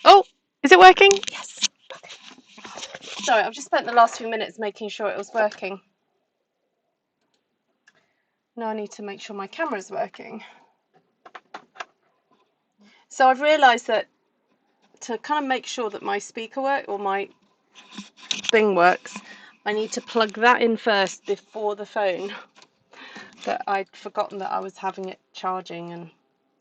Oh, is it working? Yes. Sorry, I've just spent the last few minutes making sure it was working. Now I need to make sure my camera's working. So I've realised that to kind of make sure that my speaker works, or my thing works, I need to plug that in first before the phone. But I'd forgotten that I was having it charging, and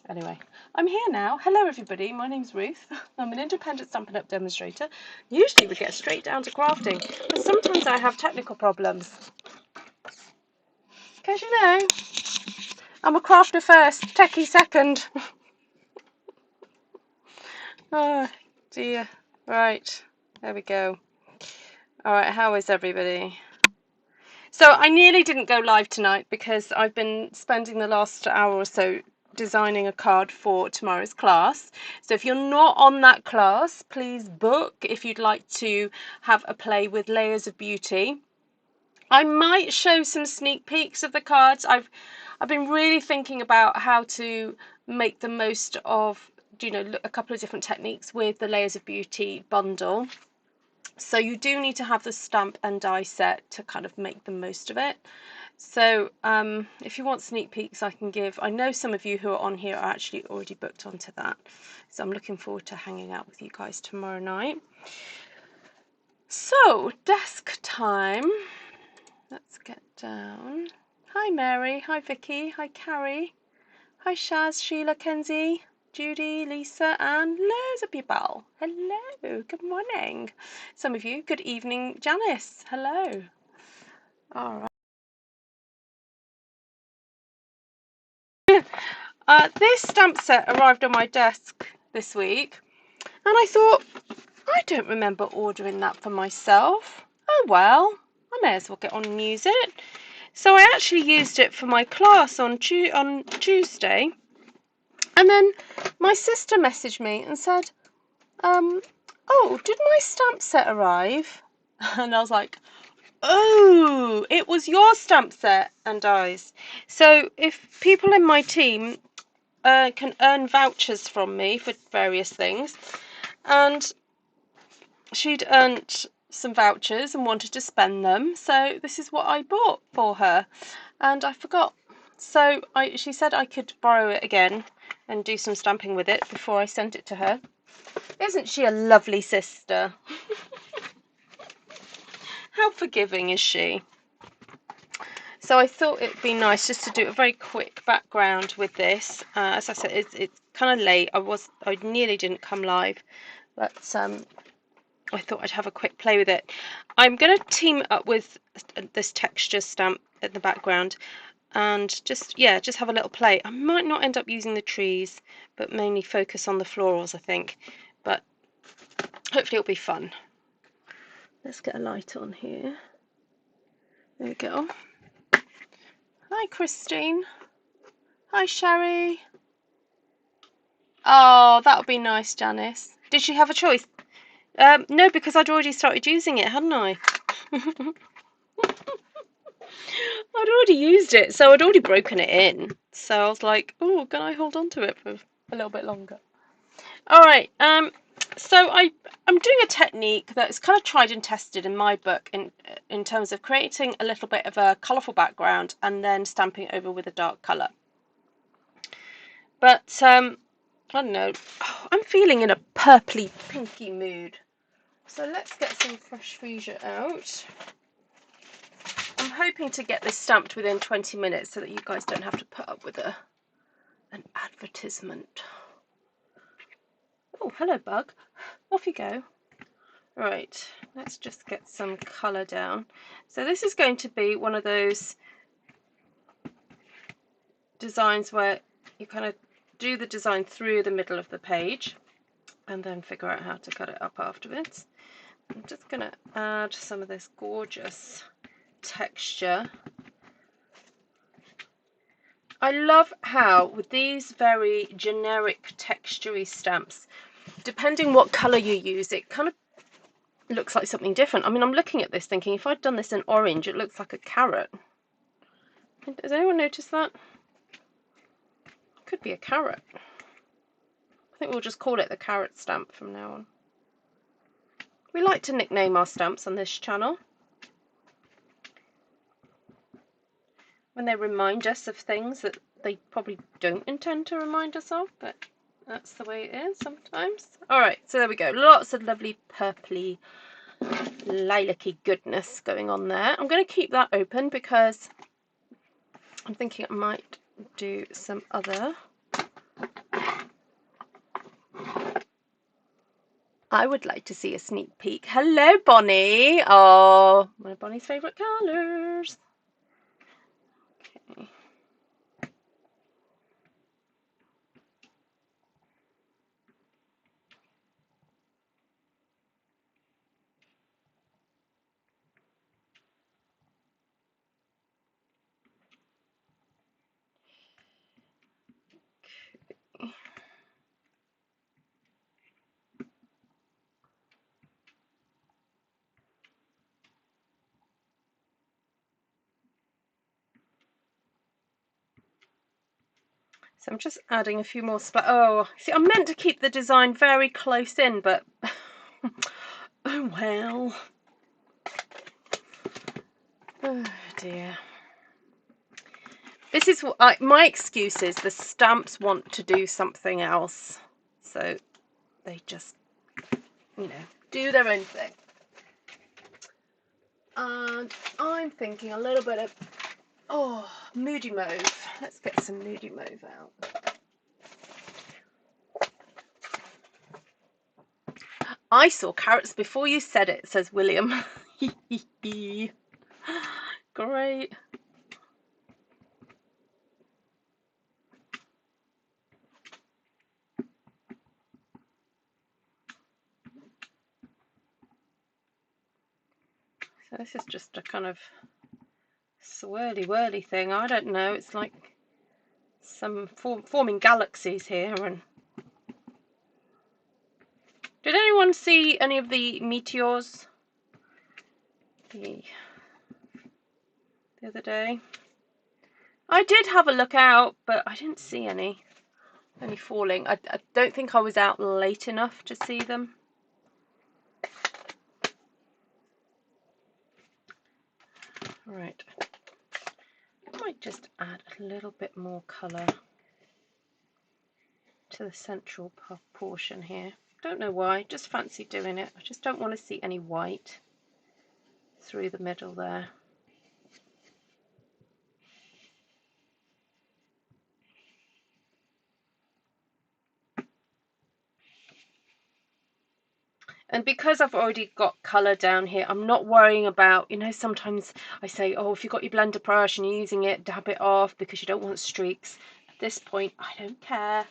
anyway, I'm here now. Hello everybody, my name's Ruth. I'm an independent Stampin' Up demonstrator. Usually we get straight down to crafting, but sometimes I have technical problems. Because you know, I'm a crafter first, techie second. Oh dear. Right, there we go. Alright, how is everybody? So I nearly didn't go live tonight because I've been spending the last hour or so designing a card for tomorrow's class. So if you're not on that class, please book if you'd like to have a play with Layers of Beauty. I might show some sneak peeks of the cards. I've been really thinking about how to make the most of, you know, a couple of different techniques with the Layers of Beauty bundle. So you do need to have the stamp and die set to kind of make the most of it. So if you want sneak peeks I can give, I know some of you who are on here are actually already booked onto that. So I'm looking forward to hanging out with you guys tomorrow night. So desk time. Let's get down. Hi Mary, hi Vicky, hi Carrie, hi Shaz, Sheila, Kenzie, Judy, Lisa, and loads of people. Hello, good morning. Some of you, good evening, Janice. Hello. All right. This stamp set arrived on my desk this week, and I thought, I don't remember ordering that for myself. Oh well, I may as well get on and use it. So I actually used it for my class on Tuesday, and then my sister messaged me and said, oh, did my stamp set arrive? And I was like, oh, it was your stamp set and dies. So if people in my team can earn vouchers from me for various things, and she'd earned some vouchers and wanted to spend them, so this is what I bought for her, and I forgot. So she said I could borrow it again and do some stamping with it before I sent it to her. Isn't she a lovely sister? How forgiving is she? So I thought it'd be nice just to do a very quick background with this. As I said, it's kind of late. I nearly didn't come live, but I thought I'd have a quick play with it. I'm going to team it up with this texture stamp in the background, and just have a little play. I might not end up using the trees, but mainly focus on the florals, I think. But hopefully it'll be fun. Let's get a light on here. There we go. Hi, Christine. Hi, Sherry. Oh, that would be nice, Janice. Did she have a choice? No, because I'd already started using it, hadn't I? I'd already used it, so I'd already broken it in. So I was like, oh, can I hold on to it for a little bit longer? All right. So I'm doing a technique that's kind of tried and tested in my book in terms of creating a little bit of a colourful background and then stamping over with a dark colour. But I don't know. Oh, I'm feeling in a purpley pinky mood. So let's get some fresh Freesia out. I'm hoping to get this stamped within 20 minutes so that you guys don't have to put up with an advertisement. Oh, hello, bug. Off you go. Right, let's just get some colour down. So this is going to be one of those designs where you kind of do the design through the middle of the page and then figure out how to cut it up afterwards. I'm just going to add some of this gorgeous texture. I love how with these very generic textury stamps, depending what colour you use, it kind of looks like something different. I mean, I'm looking at this thinking if I'd done this in orange, it looks like a carrot. Has anyone noticed that? Could be a carrot. I think we'll just call it the carrot stamp from now on. We like to nickname our stamps on this channel when they remind us of things that they probably don't intend to remind us of, but that's the way it is sometimes. Alright, so there we go. Lots of lovely purpley, lilac-y goodness going on there. I'm going to keep that open because I'm thinking I might do some other. I would like to see a sneak peek. Hello, Bonnie. Oh, one of Bonnie's favourite colours. Okay. So I'm just adding a few more oh, see, I meant to keep the design very close in, but oh well. Oh dear. This is what my excuse is. The stamps want to do something else, so they just, you know, do their own thing. And I'm thinking a little bit of Moody Mauve. Let's get some Moody Mauve out. I saw carrots before you said it, says William. Great. So this is just a kind of swirly whirly thing. I don't know. It's like some forming galaxies here. And did anyone see any of the meteors the other day? I did have a look out, but I didn't see any falling. I don't think I was out late enough to see them. Right. I might just add a little bit more colour to the central portion here. Don't know why, just fancy doing it. I just don't want to see any white through the middle there. And because I've already got colour down here, I'm not worrying about, you know, sometimes I say, oh, if you've got your blender brush and you're using it, dab it off because you don't want streaks. At this point, I don't care.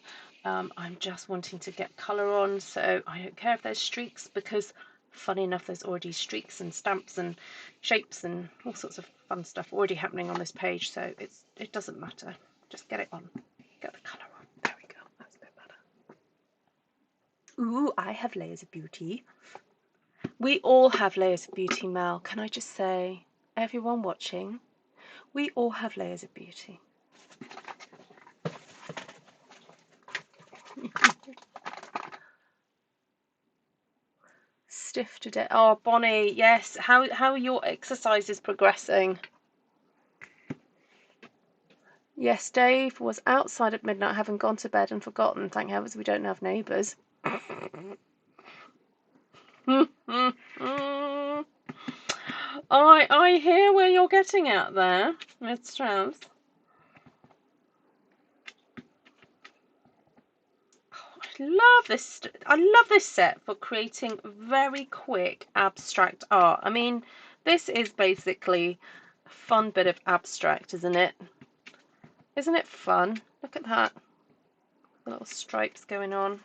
I'm just wanting to get colour on, so I don't care if there's streaks, because funny enough, there's already streaks and stamps and shapes and all sorts of fun stuff already happening on this page, so it doesn't matter. Just get it on. Get the colour on. There we go. That's a bit better. Ooh, I have layers of beauty. We all have layers of beauty, Mel. Can I just say, everyone watching, we all have layers of beauty. Stiff today. Oh, Bonnie, yes. How your exercise is progressing? Yes, Dave was outside at midnight, having gone to bed and forgotten. Thank heavens we don't have neighbours. I hear where you're getting at there, Miss Strauss. I love this set for creating very quick abstract art. I mean, this is basically a fun bit of abstract, isn't it? Isn't it fun? Look at that. The little stripes going on.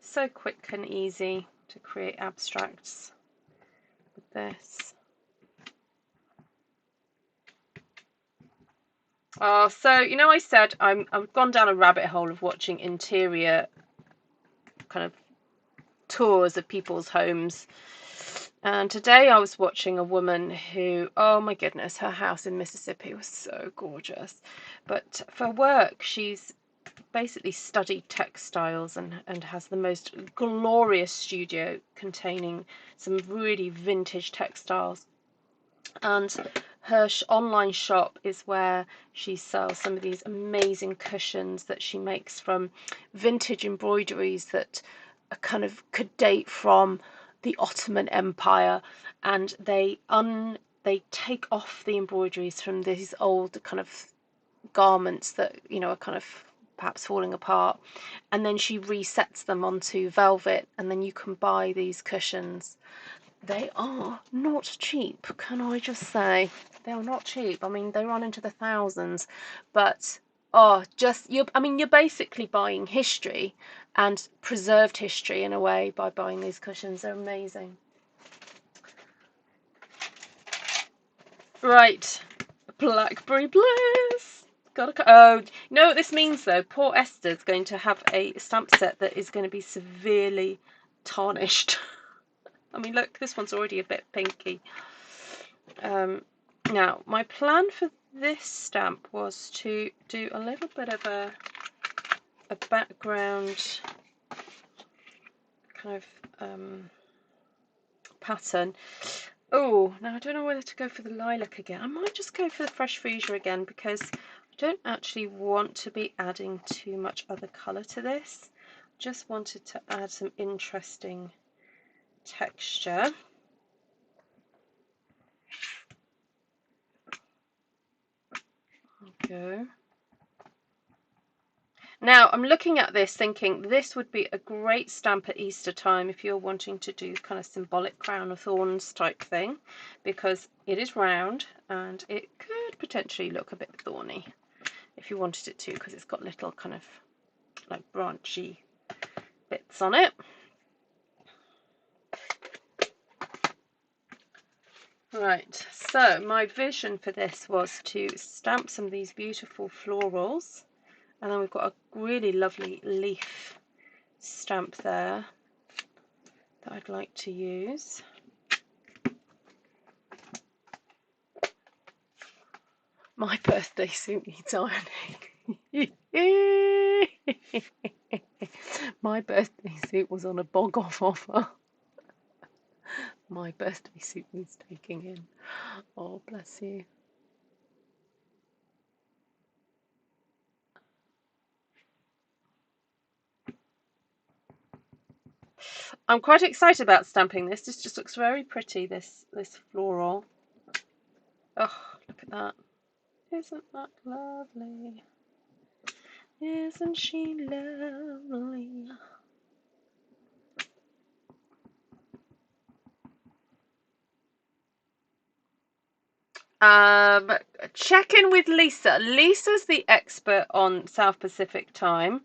So quick and easy to create abstracts with this. Oh, so, you know, I said I've gone down a rabbit hole of watching interior kind of tours of people's homes. And today I was watching a woman who, oh my goodness, her house in Mississippi was so gorgeous. But for work, she's basically studied textiles and has the most glorious studio containing some really vintage textiles. And her online shop is where she sells some of these amazing cushions that she makes from vintage embroideries that are kind of could date from the Ottoman Empire, and they take off the embroideries from these old kind of garments that, you know, are kind of perhaps falling apart, and then she resets them onto velvet, and then you can buy these cushions. They are not cheap, can I just say? They are not cheap. I mean, they run into the thousands, but oh, just you're basically buying history and preserved history in a way by buying these cushions. They're amazing. Right, Blackberry BLiss. Oh, you know what this means though? Poor Esther's going to have a stamp set that is going to be severely tarnished. I mean, look, this one's already a bit pinky. Now, my plan for this stamp was to do a little bit of a background kind of pattern. Oh, now I don't know whether to go for the lilac again. I might just go for the fresh Freesia again, because I don't actually want to be adding too much other colour to this. Just wanted to add some interesting texture. Go. Now I'm looking at this thinking this would be a great stamp at Easter time if you're wanting to do kind of symbolic crown of thorns type thing, because it is round and it could potentially look a bit thorny if you wanted it to, because it's got little kind of like branchy bits on it. Right, so my vision for this was to stamp some of these beautiful florals, and then we've got a really lovely leaf stamp there that I'd like to use. My birthday suit needs ironing. My birthday suit was on a bog off offer. My birthday suit needs taking in. Oh, bless you. I'm quite excited about stamping this. This just looks very pretty, this floral. Oh, look at that. Isn't that lovely? Isn't she lovely? Check in with Lisa. Lisa's the expert on South Pacific time.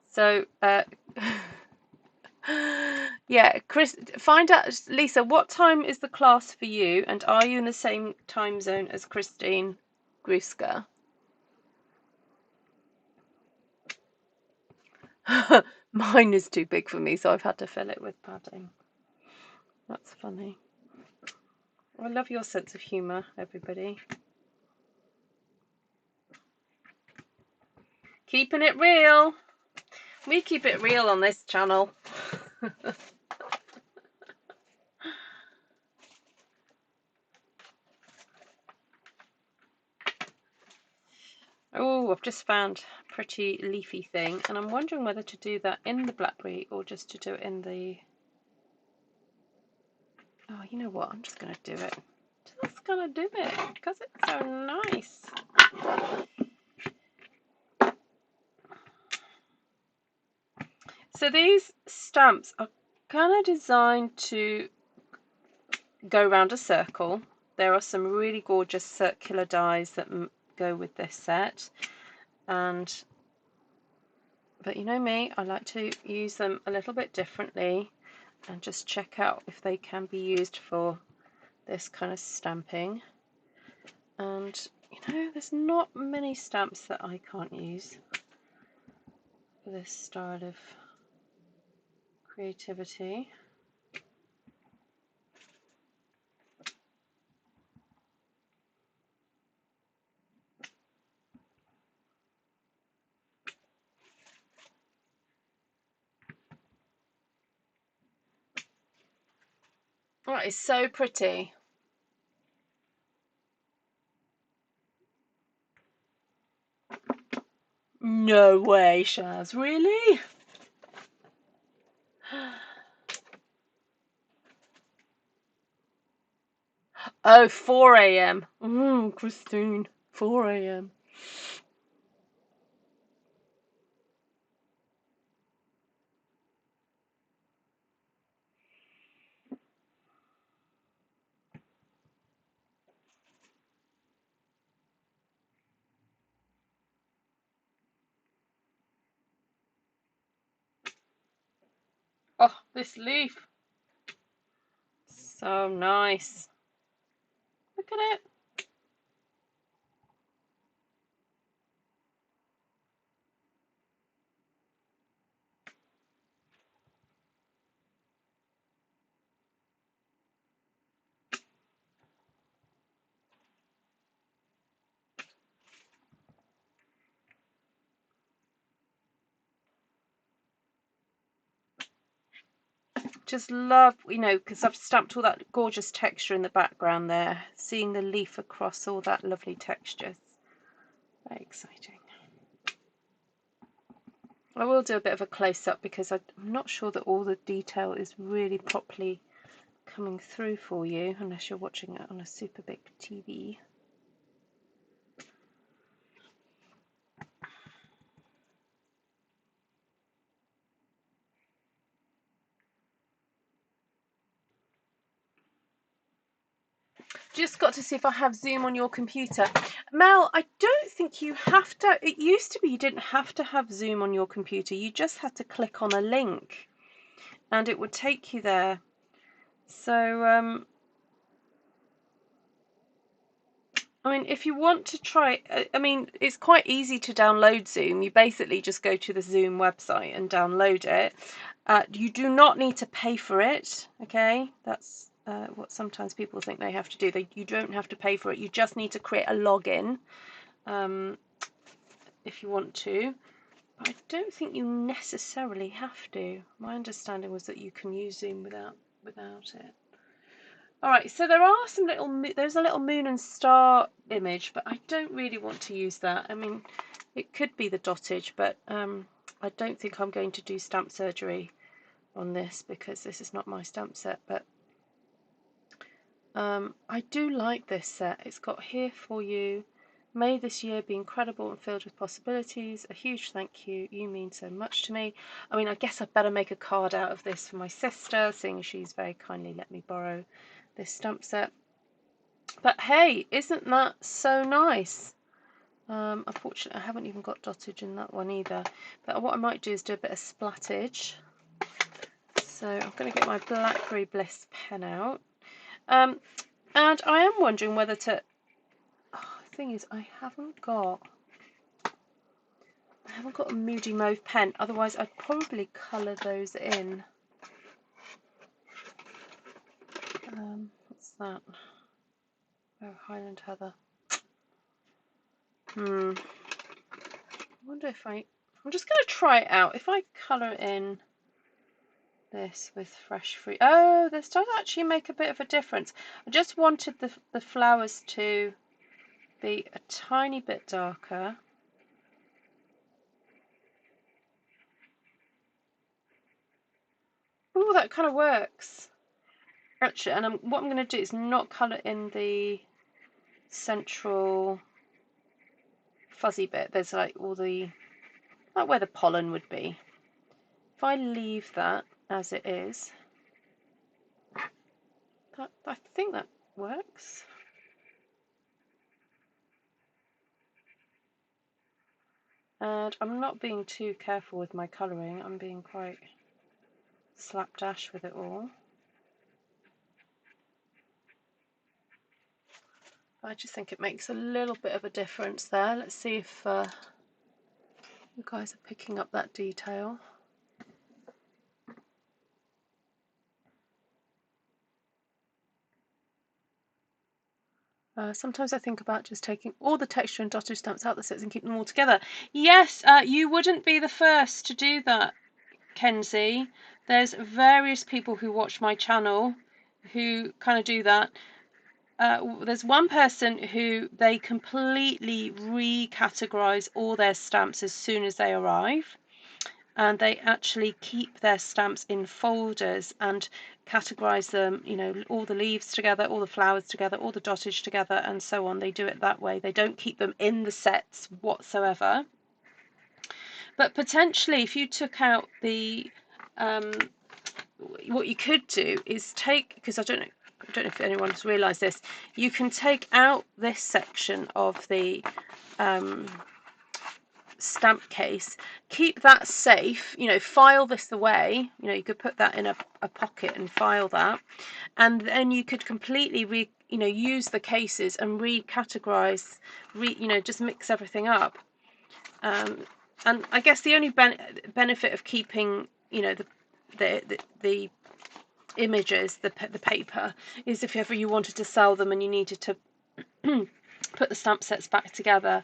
So, yeah, Chris, find out, Lisa, what time is the class for you, and are you in the same time zone as Christine Gruska? Mine is too big for me, so I've had to fill it with padding. That's funny. I love your sense of humour, everybody. Keeping it real. We keep it real on this channel. Oh, I've just found a pretty leafy thing, and I'm wondering whether to do that in the Blackberry or just to do it in the... Oh, you know what? I'm just going to do it. Just going to do it because it's so nice. So these stamps are kind of designed to go around a circle. There are some really gorgeous circular dies that go with this set, but you know me, I like to use them a little bit differently and just check out if they can be used for this kind of stamping. And you know, there's not many stamps that I can't use for this style of creativity. That is so pretty. No way, Shaz. Really? Oh, 4 a.m. Christine. 4 a.m. Oh, this leaf. So nice. Look at it. Just love, you know, because I've stamped all that gorgeous texture in the background there. Seeing the leaf across all that lovely texture. Very exciting. I will do a bit of a close-up because I'm not sure that all the detail is really properly coming through for you, unless you're watching it on a super big TV. Just got to see if I have Zoom on your computer. Mel, I don't think you have to. It used to be you didn't have to have Zoom on your computer. You just had to click on a link and it would take you there. So, I mean, if you want to try, I mean, it's quite easy to download Zoom. You basically just go to the Zoom website and download it. You do not need to pay for it, okay? That's what sometimes people think they have to do. You don't have to pay for it. You just need to create a login if you want to. But I don't think you necessarily have to. My understanding was that you can use Zoom without it. All right, so there's a little moon and star image, but I don't really want to use that. I mean, it could be the dottage, but I don't think I'm going to do stamp surgery on this because this is not my stamp set. But I do like this set. It's got "Here for You. May this year be incredible and filled with possibilities. A huge thank you. You mean so much to me." I mean, I guess I'd better make a card out of this for my sister, seeing she's very kindly let me borrow this stamp set. But hey, isn't that so nice? Unfortunately, I haven't even got dottage in that one either. But what I might do is do a bit of splattage. So I'm going to get my Blackberry BLiss pen out. And I am wondering whether to... Oh, the thing is, I haven't got a Moody Mauve pen. Otherwise, I'd probably colour those in. What's that? Oh, Highland Heather. I wonder if I'm just going to try it out. If I colour in this with fresh fruit. Oh, this does actually make a bit of a difference. I just wanted the flowers to be a tiny bit darker. Oh, that kind of works. Actually, and what I'm going to do is not colour in the central fuzzy bit. There's like all the, like where the pollen would be. If I leave that as it is, I think that works. And I'm not being too careful with my colouring. I'm being quite slapdash with it all. I just think it makes a little bit of a difference there. Let's see if you guys are picking up that detail. Sometimes I think about just taking all the texture and dottage stamps out the sets and keeping them all together. Yes, you wouldn't be the first to do that, Kenzie. There's various people who watch my channel who kind of do that. There's one person who they completely recategorize all their stamps as soon as they arrive, and they actually keep their stamps in folders and categorize them, you know, all the leaves together, all the flowers together, all the dottage together, and so on. They do it that way. They don't keep them in the sets whatsoever. But potentially, if you took out the what you could do is take, because I don't know if anyone's realised this, you can take out this section of the stamp case, keep that safe, you know, file this away, you know, you could put that in a pocket and file that, and then you could completely use the cases and recategorize, you know, just mix everything up. And I guess the only benefit of keeping, you know, the images, the paper, is if ever you wanted to sell them and you needed to put the stamp sets back together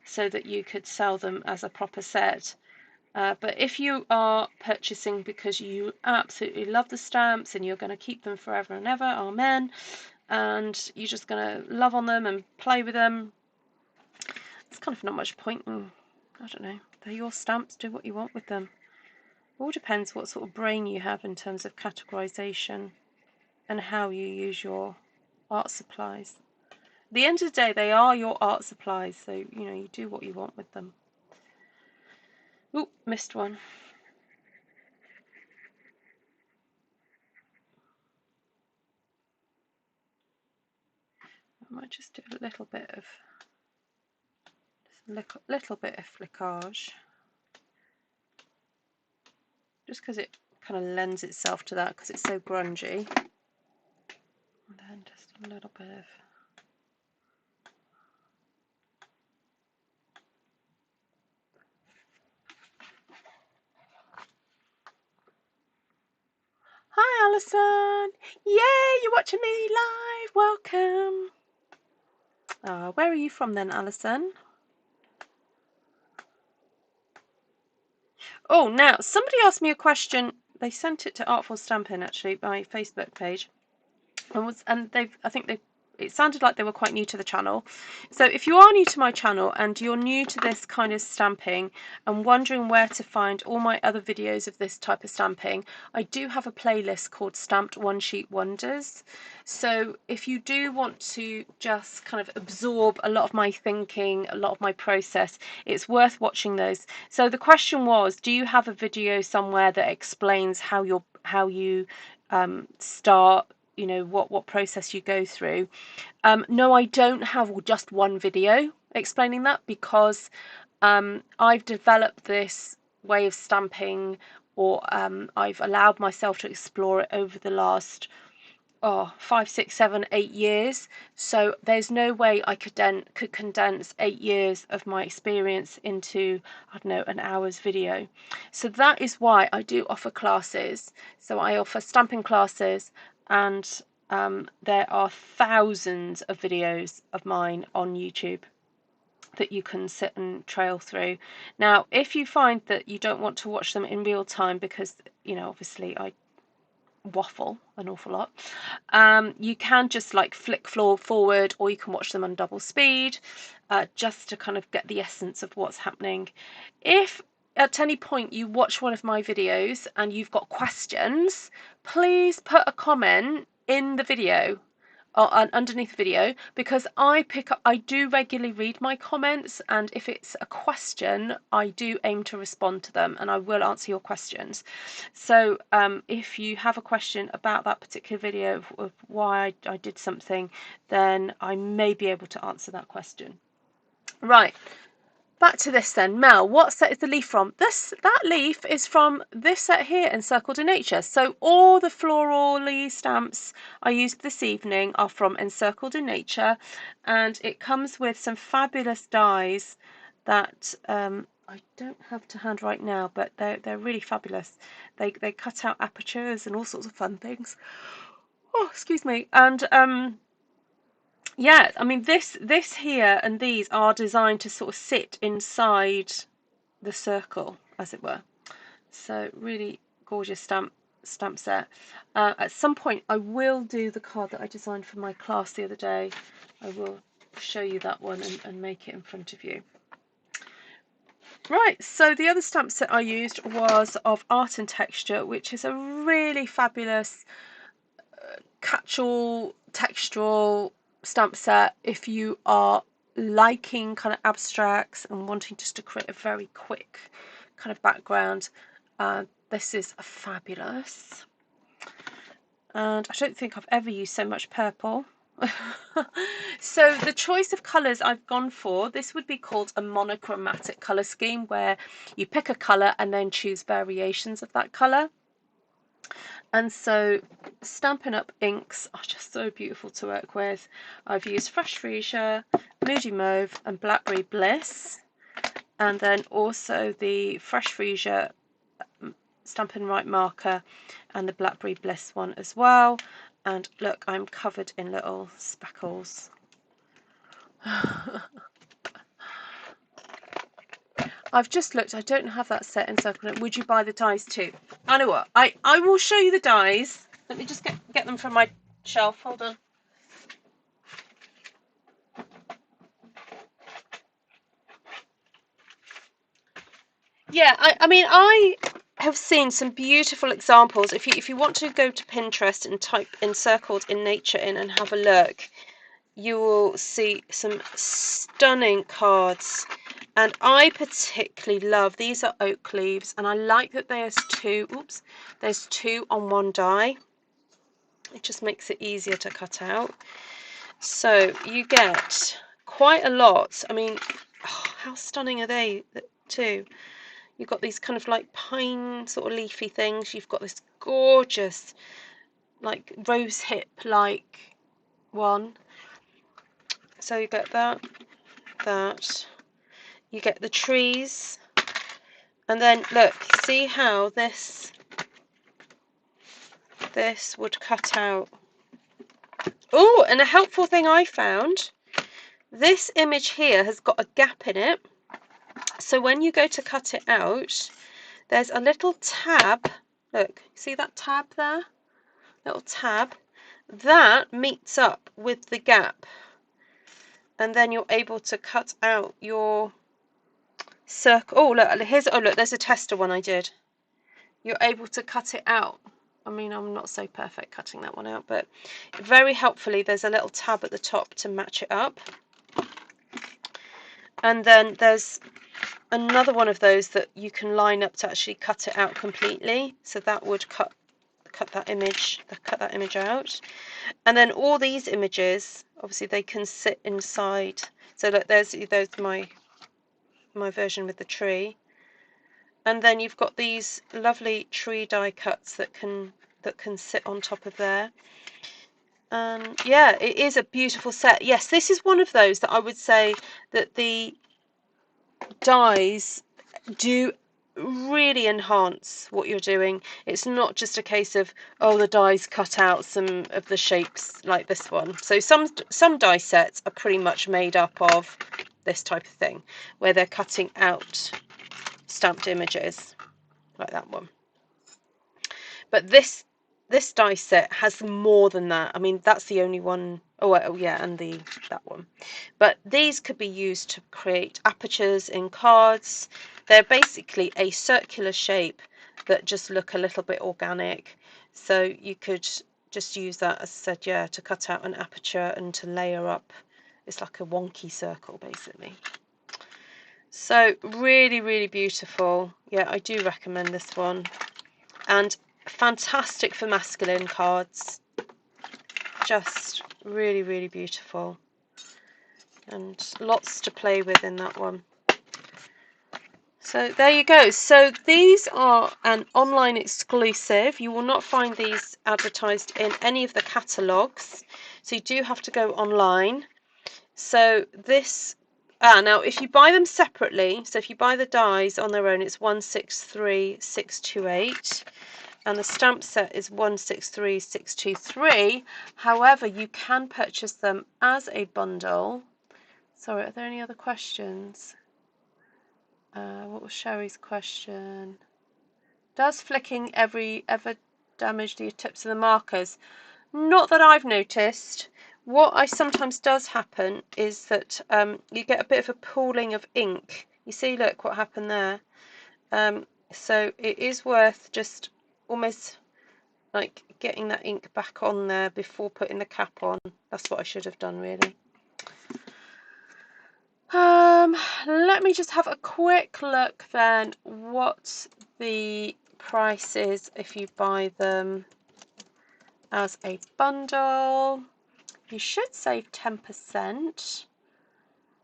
so that you could sell them as a proper set. But if you are purchasing because you absolutely love the stamps and you're going to keep them forever and ever, amen, and you're just going to love on them and play with them, it's kind of not much point in, I don't know, they're your stamps, do what you want with them. It all depends what sort of brain you have in terms of categorization and how you use your art supplies. At the end of the day, they are your art supplies, so you know, you do what you want with them. Oop, missed one. I might just do a little bit of flickage, just because it kind of lends itself to that, because it's so grungy. And then just a little bit of Hi Alison! Yay, you're watching me live! Welcome! Where are you from then, Alison? Oh, now, somebody asked me a question. They sent it to Artful Stampin, actually, my Facebook page. And it sounded like they were quite new to the channel. So if you are new to my channel and you're new to this kind of stamping and wondering where to find all my other videos of this type of stamping, I do have a playlist called Stamped One Sheet Wonders. So if you do want to just kind of absorb a lot of my thinking, a lot of my process, it's worth watching those. So the question was, do you have a video somewhere that explains how you start, you know, what process you go through? No, I don't have just one video explaining that, because I've developed this way of stamping, or I've allowed myself to explore it over the last 5, 6, 7, 8 years. So there's no way I could condense 8 years of my experience into, I don't know, an hour's video. So that is why I do offer classes. So I offer stamping classes, and there are thousands of videos of mine on YouTube that you can sit and trail through. Now, if you find that you don't want to watch them in real time, because, you know, obviously I waffle an awful lot, you can just like flick forward, or you can watch them on double speed, just to kind of get the essence of what's happening. If at any point you watch one of my videos and you've got questions, please put a comment in the video or underneath the video, because I do regularly read my comments, and if it's a question, I do aim to respond to them, and I will answer your questions. So if you have a question about that particular video of why I did something, then I may be able to answer that question. Right, back to this then. Mel, what set is the leaf from? That leaf is from this set here, Encircled in Nature. So all the floral stamps I used this evening are from Encircled in Nature, and it comes with some fabulous dies that I don't have to hand right now, but they're really fabulous. They cut out apertures and all sorts of fun things. Oh, excuse me. And yeah, I mean, this here and these are designed to sort of sit inside the circle, as it were. So really gorgeous stamp. stamp set. At some point I will do the card that I designed for my class the other day. I will show you that one and make it in front of you. Right, so the other stamp set I used was of Art and Texture, which is a really fabulous catch-all textural stamp set if you are liking kind of abstracts and wanting just to create a very quick kind of background. This is fabulous, and I don't think I've ever used so much purple. So the choice of colours I've gone for, this would be called a monochromatic colour scheme, where you pick a colour and then choose variations of that colour. And so Stampin' Up inks are just so beautiful to work with. I've used Fresh Freesia, Moody Mauve and Blackberry BLiss, and then also the Fresh Freesia Stampin' Right marker and the Blackberry BLiss one as well. And look, I'm covered in little speckles. I've just looked, I don't have that set Encircled. Would you buy the dies too? I know what, I will show you the dies. Let me just get them from my shelf. Hold on. Yeah, I mean, I have seen some beautiful examples. If you want to go to Pinterest and type Encircled in nature in and have a look, you will see some stunning cards. And I particularly love, these are oak leaves, and I like that there's two on one die. It just makes it easier to cut out. So you get quite a lot. I mean, oh, how stunning are they too? You've got these kind of like pine sort of leafy things. You've got this gorgeous like rose hip like one. So you get that. You get the trees. And then look, see how this would cut out. Oh, and a helpful thing I found, this image here has got a gap in it. So when you go to cut it out, there's a little tab. Look, see that tab there? Little tab. That meets up with the gap. And then you're able to cut out your circle. Oh, look, there's a tester one I did. You're able to cut it out. I mean, I'm not so perfect cutting that one out, but very helpfully there's a little tab at the top to match it up. And then there's another one of those that you can line up to actually cut it out completely. So that would cut that image out. And then all these images, obviously they can sit inside. So look, there's my version with the tree. And then you've got these lovely tree die cuts that can sit on top of there. And yeah, it is a beautiful set. Yes, this is one of those that I would say that the dies do really enhance what you're doing. It's not just a case of, oh, the dies cut out some of the shapes like this one. So some die sets are pretty much made up of this type of thing, where they're cutting out stamped images like that one. But this die set has more than that. I mean, that's the only one. Oh yeah, and that one. But these could be used to create apertures in cards. They're basically a circular shape that just look a little bit organic. So you could just use that, as I said, yeah, to cut out an aperture and to layer up. It's like a wonky circle, basically. So really, really beautiful. Yeah, I do recommend this one. And fantastic for masculine cards. Just really, really beautiful. And lots to play with in that one. So there you go. So these are an online exclusive. You will not find these advertised in any of the catalogues. So you do have to go online. So this, now if you buy them separately, so if you buy the dies on their own, it's 163,628. And the stamp set is 163,623. However, you can purchase them as a bundle. Sorry, are there any other questions? What was Sherry's question? Does flicking ever damage the tips of the markers. Not that I've noticed. What I sometimes does happen is that you get a bit of a pooling of ink. You see, look what happened there. So it is worth just almost like getting that ink back on there before putting the cap on. That's what I should have done, really. Let me just have a quick look then what the price is if you buy them as a bundle. You should save 10%.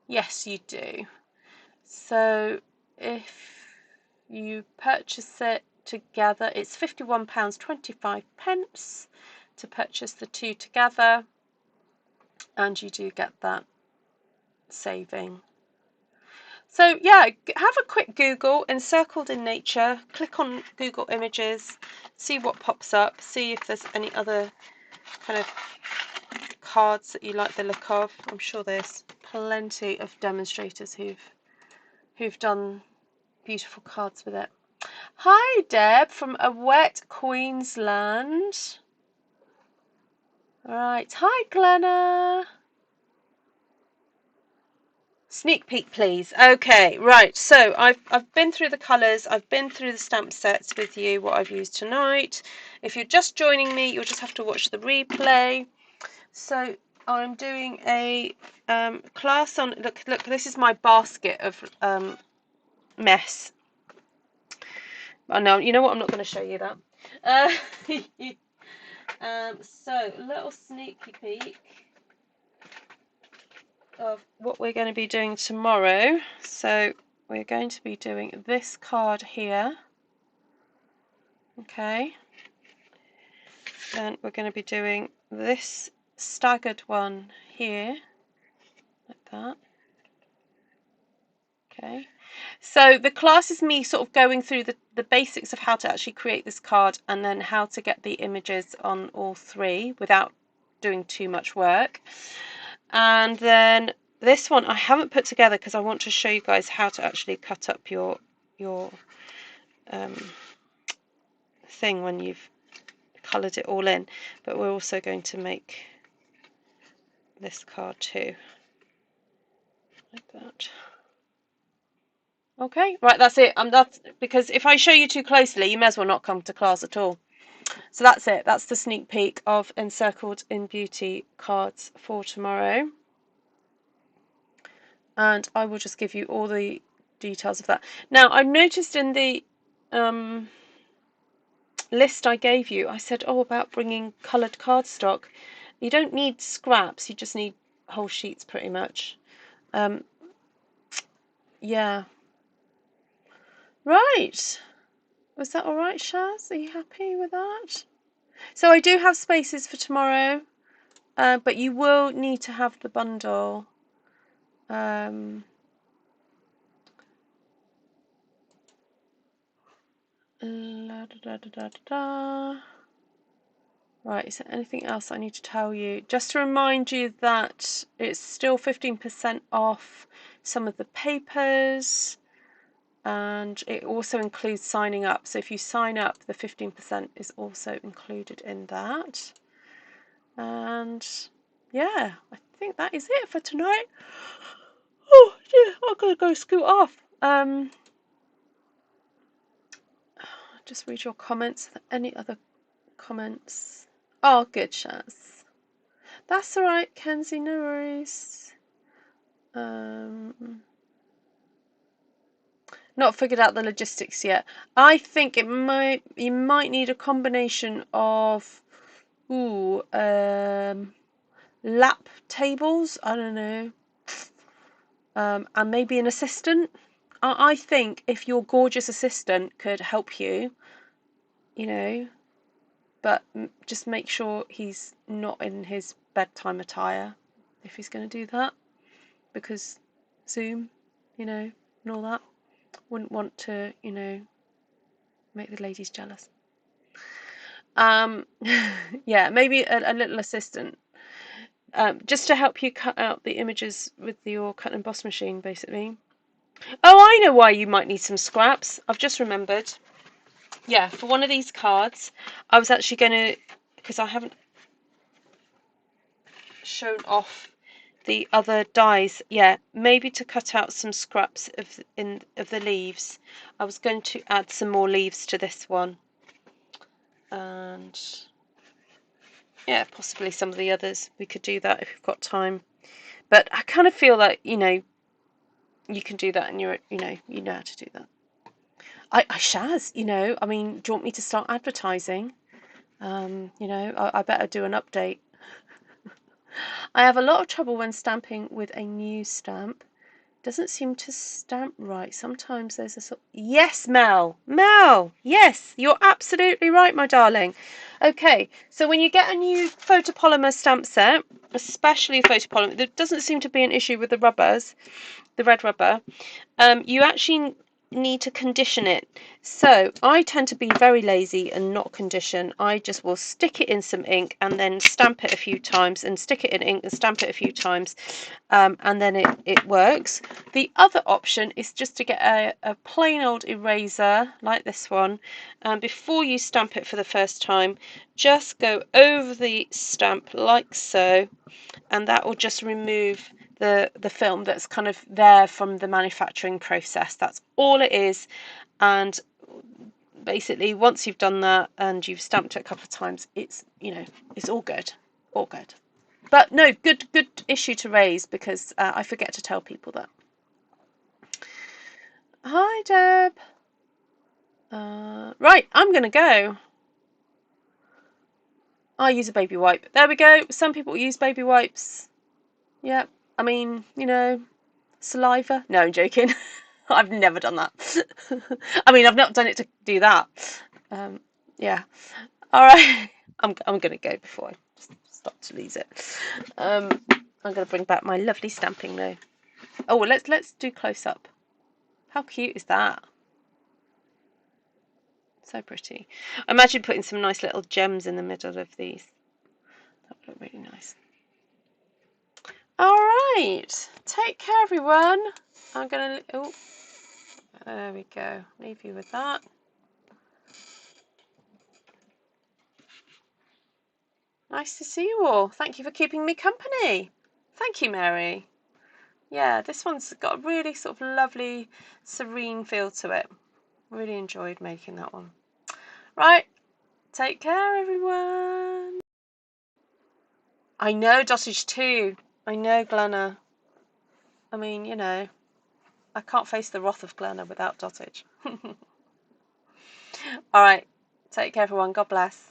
Yes, you do. So if you purchase it together, it's £51.25 to purchase the two together, and you do get that saving. So yeah, have a quick Google, Encircled in Nature, click on Google Images, see what pops up, see if there's any other kind of cards that you like the look of. I'm sure there's plenty of demonstrators who've done beautiful cards with it. Hi Deb from a wet Queensland. Right, hi Glenna. Sneak peek, please. Okay, right. So I've been through the colours. I've been through the stamp sets with you. What I've used tonight. If you're just joining me, you'll just have to watch the replay. So I'm doing a class on. Look. This is my basket of mess. Oh no, you know what? I'm not going to show you that. So a little sneaky peek of what we're going to be doing tomorrow. So we're going to be doing this card here, okay, then we're going to be doing this staggered one here, like that, okay. So the class is me sort of going through the basics of how to actually create this card, and then how to get the images on all three without doing too much work. And then this one I haven't put together because I want to show you guys how to actually cut up your thing when you've coloured it all in. But we're also going to make this card too, like that. Okay, right, that's it. That's because if I show you too closely, you may as well not come to class at all. So that's it. That's the sneak peek of Encircled in Beauty cards for tomorrow. And I will just give you all the details of that. Now, I've noticed in the list I gave you, I said, oh, about bringing coloured cardstock. You don't need scraps, you just need whole sheets pretty much. Yeah. Right. Was that all right, Shaz? Are you happy with that? So I do have spaces for tomorrow, but you will need to have the bundle. Right, is there anything else I need to tell you? Just to remind you that it's still 15% off some of the papers, and it also includes signing up. So if you sign up, the 15% is also included in that. And yeah, I think that is it for tonight. Oh dear, I'm gonna go scoot off. Just read your comments. Are there any other comments? Oh, good, Shaz. That's all right, Kenzie. No worries. Not figured out the logistics yet. I think you might need a combination of lap tables. I don't know. And maybe an assistant. I think if your gorgeous assistant could help you, you know, but just make sure he's not in his bedtime attire if he's going to do that, because Zoom, you know, and all that. Wouldn't want to, you know, make the ladies jealous. Yeah, maybe a little assistant, just to help you cut out the images with your cut and emboss machine, basically. Oh, I know why you might need some scraps. I've just remembered. yeah, for one of these cards, I was actually going to, because I haven't shown off the other dies yet, maybe to cut out some scraps of the leaves. I was going to add some more leaves to this one, and yeah, possibly some of the others. We could do that if we've got time. But I kind of feel like, you know, you can do that, and you know how to do that. I shaz, you know. I mean, do you want me to start advertising? You know, I better do an update. I have a lot of trouble when stamping with a new stamp. Doesn't seem to stamp right. Sometimes there's a sort. Yes, Mel. Mel. Yes, you're absolutely right, my darling. Okay, so when you get a new photopolymer stamp set, especially photopolymer, there doesn't seem to be an issue with the rubbers, the red rubber. You actually need to condition it. So I tend to be very lazy and not condition. I just will stick it in some ink and then stamp it a few times, and stick it in ink and stamp it a few times, and then it works. The other option is just to get a plain old eraser like this one, and before you stamp it for the first time, just go over the stamp like so, and that will just remove the film that's kind of there from the manufacturing process. That's all it is. And basically, once you've done that and you've stamped it a couple of times, it's, you know, it's all good, all good. But no, good issue to raise, because I forget to tell people that. Hi, Deb. Right, I'm gonna go. I use a baby wipe. There we go. Some people use baby wipes. Yeah, I mean, you know, saliva. No, I'm joking. I've never done that. I mean, I've not done it to do that. Yeah. All right. I'm gonna go before I start to lose it. I'm gonna bring back my lovely stamping though. Oh, well, let's do close up. How cute is that? So pretty. Imagine putting some nice little gems in the middle of these. That would look really nice. All right. Take care, everyone. I'm gonna. Oh, there we go. Leave you with that. Nice to see you all. Thank you for keeping me company. Thank you, Mary. Yeah, this one's got a really sort of lovely, serene feel to it. Really enjoyed making that one. Right, take care, everyone. I know dottage too. I know Glenna. I mean, you know, I can't face the wrath of Glenna without dottage. All right, take care, everyone. God bless.